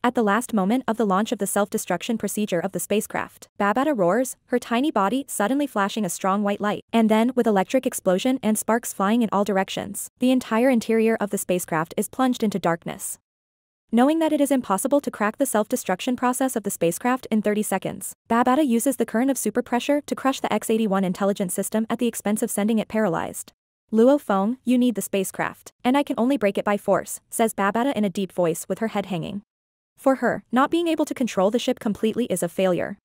At the last moment of the launch of the self-destruction procedure of the spacecraft, Babata roars, her tiny body suddenly flashing a strong white light, and then, with electric explosion and sparks flying in all directions, the entire interior of the spacecraft is plunged into darkness. Knowing that it is impossible to crack the self-destruction process of the spacecraft in 30 seconds, Babata uses the current of superpressure to crush the X-81 intelligence system at the expense of sending it paralyzed. Luo Feng, you need the spacecraft, and I can only break it by force, says Babata in a deep voice with her head hanging. For her, not being able to control the ship completely is a failure.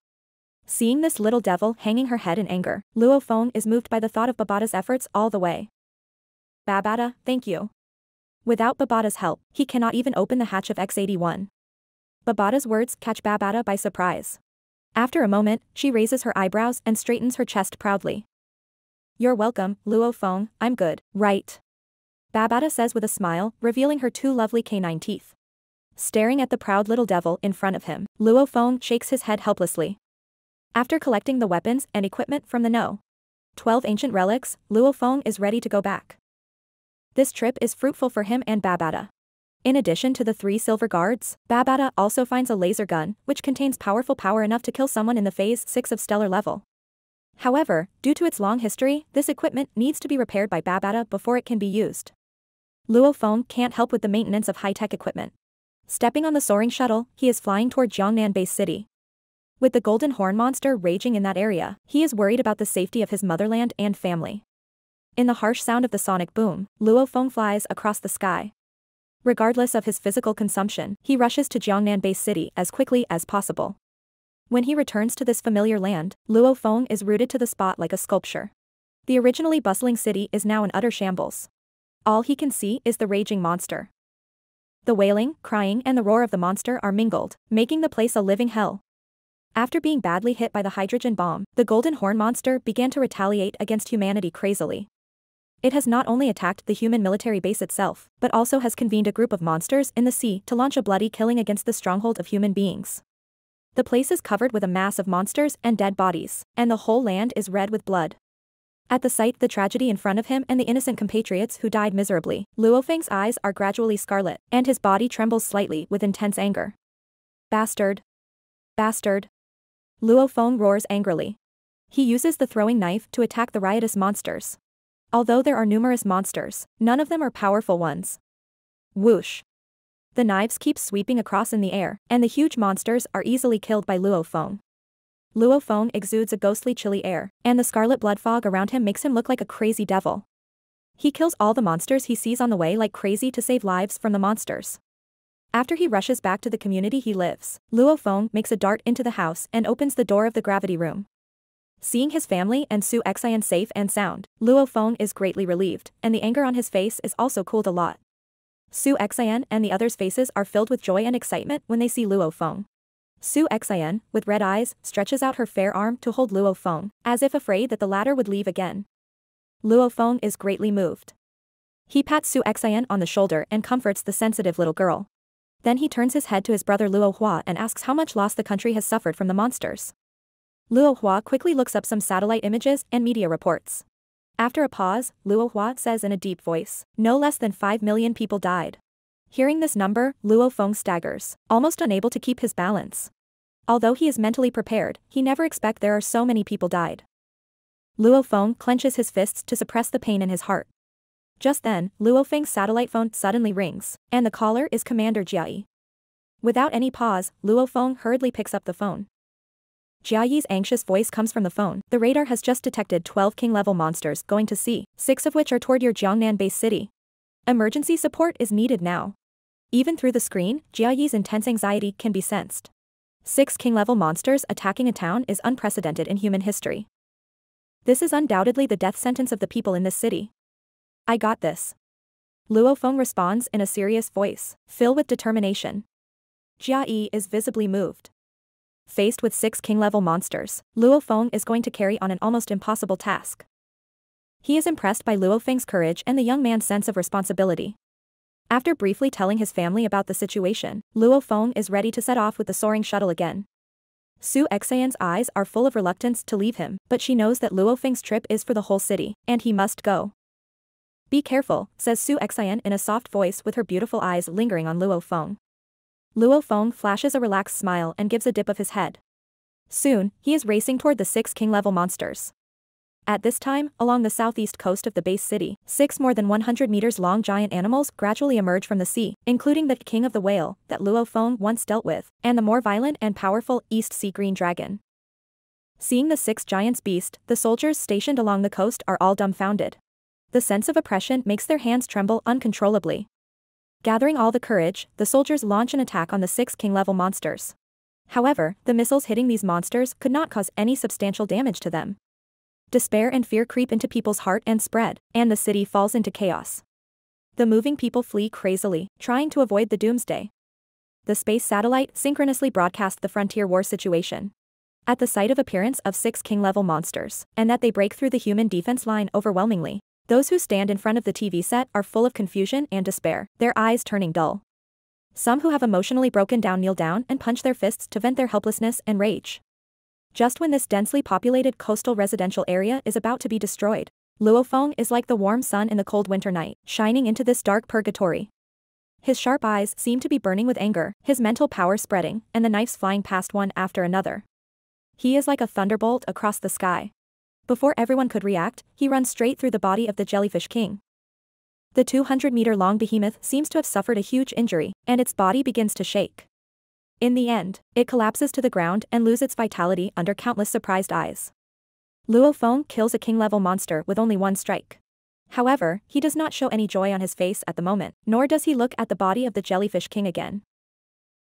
Seeing this little devil hanging her head in anger, Luo Feng is moved by the thought of Babata's efforts all the way. Babata, thank you. Without Babata's help, he cannot even open the hatch of X-81. Babata's words catch Babata by surprise. After a moment, she raises her eyebrows and straightens her chest proudly. You're welcome, Luo Feng, I'm good, right? Babata says with a smile, revealing her two lovely canine teeth. Staring at the proud little devil in front of him, Luo Feng shakes his head helplessly. After collecting the weapons and equipment from the No. 12 ancient relics, Luo Feng is ready to go back. This trip is fruitful for him and Babata. In addition to the 3 silver guards, Babata also finds a laser gun, which contains powerful power enough to kill someone in the Phase 6 of stellar level. However, due to its long history, this equipment needs to be repaired by Babata before it can be used. Luo Feng can't help with the maintenance of high-tech equipment. Stepping on the soaring shuttle, he is flying toward Jiangnan Base City. With the golden horn monster raging in that area, he is worried about the safety of his motherland and family. In the harsh sound of the sonic boom, Luo Feng flies across the sky. Regardless of his physical consumption, he rushes to Jiangnan Base City as quickly as possible. When he returns to this familiar land, Luo Feng is rooted to the spot like a sculpture. The originally bustling city is now in utter shambles. All he can see is the raging monster. The wailing, crying and the roar of the monster are mingled, making the place a living hell. After being badly hit by the hydrogen bomb, the golden horn monster began to retaliate against humanity crazily. It has not only attacked the human military base itself, but also has convened a group of monsters in the sea to launch a bloody killing against the stronghold of human beings. The place is covered with a mass of monsters and dead bodies, and the whole land is red with blood. At the sight of the tragedy in front of him and the innocent compatriots who died miserably, Luo Feng's eyes are gradually scarlet, and his body trembles slightly with intense anger. Bastard! Bastard! Luo Feng roars angrily. He uses the throwing knife to attack the riotous monsters. Although there are numerous monsters, none of them are powerful ones. Whoosh! The knives keep sweeping across in the air, and the huge monsters are easily killed by Luo Feng. Luo Feng exudes a ghostly chilly air, and the scarlet blood fog around him makes him look like a crazy devil. He kills all the monsters he sees on the way like crazy to save lives from the monsters. After he rushes back to the community he lives, Luo Feng makes a dart into the house and opens the door of the gravity room. Seeing his family and Su Xian safe and sound, Luo Feng is greatly relieved, and the anger on his face is also cooled a lot. Su Xian and the others' faces are filled with joy and excitement when they see Luo Feng. Su Xian, with red eyes, stretches out her fair arm to hold Luo Feng, as if afraid that the latter would leave again. Luo Feng is greatly moved. He pats Su Xian on the shoulder and comforts the sensitive little girl. Then he turns his head to his brother Luo Hua and asks how much loss the country has suffered from the monsters. Luo Hua quickly looks up some satellite images and media reports. After a pause, Luo Hua says in a deep voice, no less than 5 million people died. Hearing this number, Luo Feng staggers, almost unable to keep his balance. Although he is mentally prepared, he never expects there are so many people died. Luo Feng clenches his fists to suppress the pain in his heart. Just then, Luo Feng's satellite phone suddenly rings, and the caller is Commander Jia. Without any pause, Luo Feng hurriedly picks up the phone. Jiayi's anxious voice comes from the phone. The radar has just detected 12 king-level monsters going to sea, 6 of which are toward your Jiangnan base city. Emergency support is needed now. Even through the screen, Jiayi's intense anxiety can be sensed. 6 king-level monsters attacking a town is unprecedented in human history. This is undoubtedly the death sentence of the people in this city. I got this. Luo Feng responds in a serious voice, filled with determination. Jia Yi is visibly moved. Faced with 6 king-level monsters, Luo Feng is going to carry on an almost impossible task. He is impressed by Luo Feng's courage and the young man's sense of responsibility. After briefly telling his family about the situation, Luo Feng is ready to set off with the soaring shuttle again. Su Xian's eyes are full of reluctance to leave him, but she knows that Luo Feng's trip is for the whole city, and he must go. Be careful, says Su Xian in a soft voice with her beautiful eyes lingering on Luo Feng. Luo Feng flashes a relaxed smile and gives a dip of his head. Soon, he is racing toward the 6 king-level monsters. At this time, along the southeast coast of the base city, 6 more than 100 meters long giant animals gradually emerge from the sea, including the king of the whale that Luo Feng once dealt with, and the more violent and powerful East Sea Green Dragon. Seeing the 6 giants beast, the soldiers stationed along the coast are all dumbfounded. The sense of oppression makes their hands tremble uncontrollably. Gathering all the courage, the soldiers launch an attack on the 6 king-level monsters. However, the missiles hitting these monsters could not cause any substantial damage to them. Despair and fear creep into people's heart and spread, and the city falls into chaos. The moving people flee crazily, trying to avoid the doomsday. The space satellite synchronously broadcasts the frontier war situation. At the sight of appearance of 6 king-level monsters, and that they break through the human defense line overwhelmingly, those who stand in front of the TV set are full of confusion and despair, their eyes turning dull. Some who have emotionally broken down kneel down and punch their fists to vent their helplessness and rage. Just when this densely populated coastal residential area is about to be destroyed, Luo Feng is like the warm sun in the cold winter night, shining into this dark purgatory. His sharp eyes seem to be burning with anger, his mental power spreading, and the knives flying past one after another. He is like a thunderbolt across the sky. Before everyone could react, he runs straight through the body of the Jellyfish King. The 200-meter-long behemoth seems to have suffered a huge injury, and its body begins to shake. In the end, it collapses to the ground and loses its vitality under countless surprised eyes. Luo Feng kills a king-level monster with only one strike. However, he does not show any joy on his face at the moment, nor does he look at the body of the Jellyfish King again.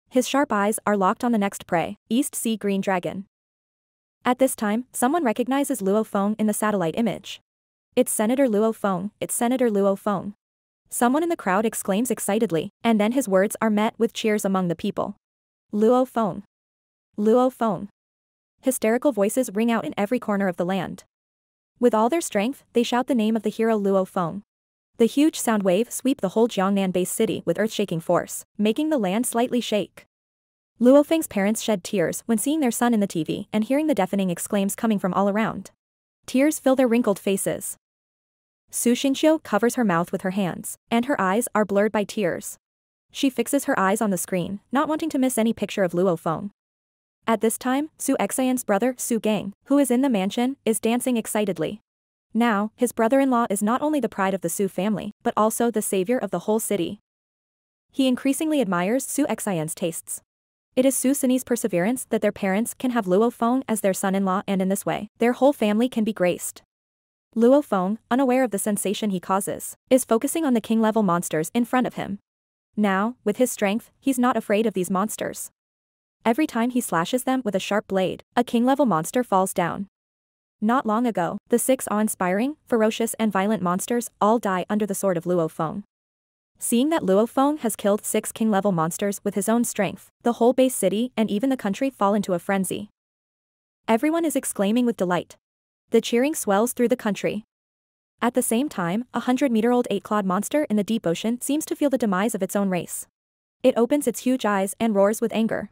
His sharp eyes are locked on the next prey, East Sea Green Dragon. At this time, someone recognizes Luo Feng in the satellite image. It's Senator Luo Feng, it's Senator Luo Feng. Someone in the crowd exclaims excitedly, and then his words are met with cheers among the people. Luo Feng. Luo Feng. Hysterical voices ring out in every corner of the land. With all their strength, they shout the name of the hero Luo Feng. The huge sound wave sweeps the whole Jiangnan base city with earth-shaking force, making the land slightly shake. Luo Feng's parents shed tears when seeing their son in the TV and hearing the deafening exclaims coming from all around. Tears fill their wrinkled faces. Su Xingqiu covers her mouth with her hands, and her eyes are blurred by tears. She fixes her eyes on the screen, not wanting to miss any picture of Luo Feng. At this time, Su Xian's brother, Su Gang, who is in the mansion, is dancing excitedly. Now, his brother-in-law is not only the pride of the Su family, but also the savior of the whole city. He increasingly admires Su Xian's tastes. It is Su Sini's perseverance that their parents can have Luo Feng as their son-in-law, and in this way, their whole family can be graced. Luo Feng, unaware of the sensation he causes, is focusing on the king-level monsters in front of him. Now, with his strength, he's not afraid of these monsters. Every time he slashes them with a sharp blade, a king-level monster falls down. Not long ago, the 6 awe-inspiring, ferocious and violent monsters all die under the sword of Luo Feng. Seeing that Luo Feng has killed 6 king-level monsters with his own strength, the whole base city and even the country fall into a frenzy. Everyone is exclaiming with delight. The cheering swells through the country. At the same time, a 100-meter-old 8-clawed monster in the deep ocean seems to feel the demise of its own race. It opens its huge eyes and roars with anger.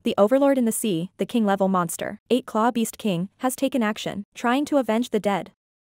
The overlord in the sea, the king-level monster, 8-Claw Beast King, has taken action, trying to avenge the dead.